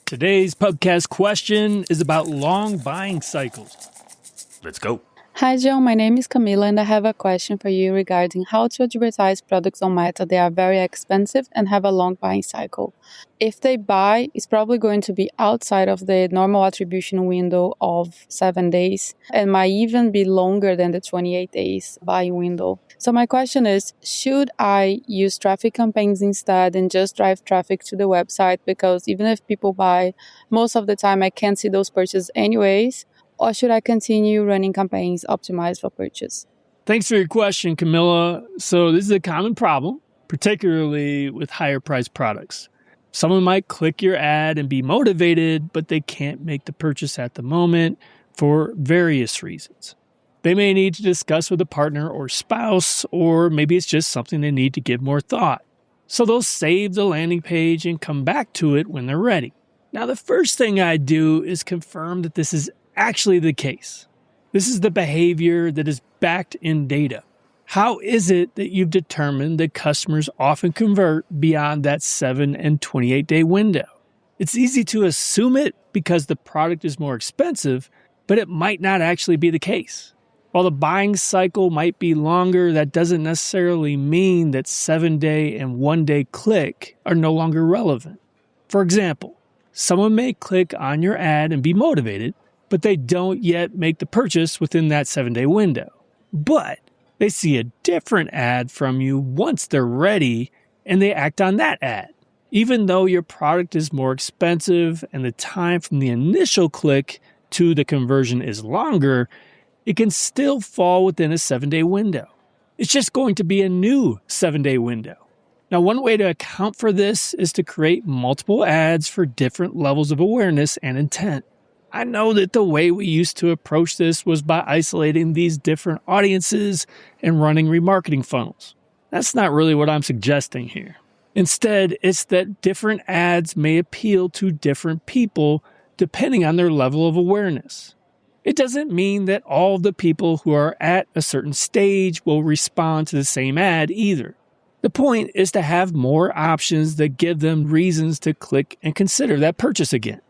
Today's podcast question is about long buying cycles. Let's go. Hi, John. My name is Camila, and I have a question for you regarding how to advertise products on Meta. They are very expensive and have a long buying cycle. If they buy, it's probably going to be outside of the normal attribution window of 7 days and might even be longer than the 28 days buying window. So my question is, should I use traffic campaigns instead and just drive traffic to the website? Because even if people buy, most of the time I can't see those purchases anyways. Or should I continue running campaigns optimized for purchase? Thanks for your question, Camilla. So this is a common problem, particularly with higher priced products. Someone might click your ad and be motivated, but they can't make the purchase at the moment for various reasons. They may need to discuss with a partner or spouse, or maybe it's just something they need to give more thought. So they'll save the landing page and come back to it when they're ready. Now, the first thing I do is confirm that this is actually the case. This is the behavior that is backed in data. How is it that you've determined that customers often convert beyond that 7 and 28-day window? It's easy to assume it because the product is more expensive, but it might not actually be the case. While the buying cycle might be longer, that doesn't necessarily mean that 7-day and 1-day click are no longer relevant. For example, someone may click on your ad and be motivated, but they don't yet make the purchase within that 7-day window. But they see a different ad from you once they're ready, and they act on that ad. Even though your product is more expensive and the time from the initial click to the conversion is longer, it can still fall within a 7-day window. It's just going to be a new 7-day window. Now, one way to account for this is to create multiple ads for different levels of awareness and intent. I know that the way we used to approach this was by isolating these different audiences and running remarketing funnels. That's not really what I'm suggesting here. Instead, it's that different ads may appeal to different people depending on their level of awareness. It doesn't mean that all of the people who are at a certain stage will respond to the same ad either. The point is to have more options that give them reasons to click and consider that purchase again.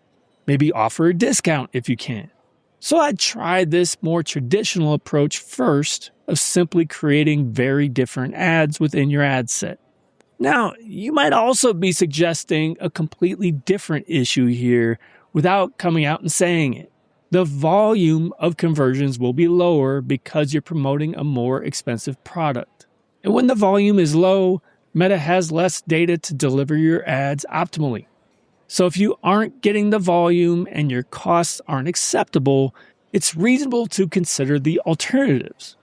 Maybe offer a discount if you can. So I tried this more traditional approach first of simply creating very different ads within your ad set. Now, you might also be suggesting a completely different issue here without coming out and saying it. The volume of conversions will be lower because you're promoting a more expensive product. And when the volume is low, Meta has less data to deliver your ads optimally. So if you aren't getting the volume and your costs aren't acceptable, it's reasonable to consider the alternatives.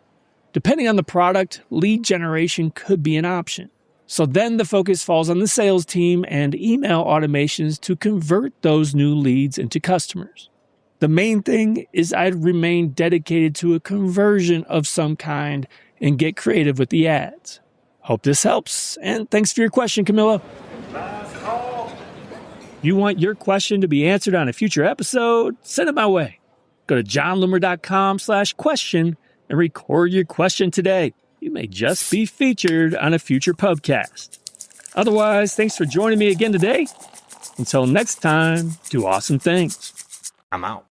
Depending on the product, lead generation could be an option. So then the focus falls on the sales team and email automations to convert those new leads into customers. The main thing is I'd remain dedicated to a conversion of some kind and get creative with the ads. Hope this helps, and thanks for your question, Camilla. You want your question to be answered on a future episode? Send it my way. Go to johnloomer.com/question and record your question today. You may just be featured on a future podcast. Otherwise, thanks for joining me again today. Until next time, do awesome things. I'm out.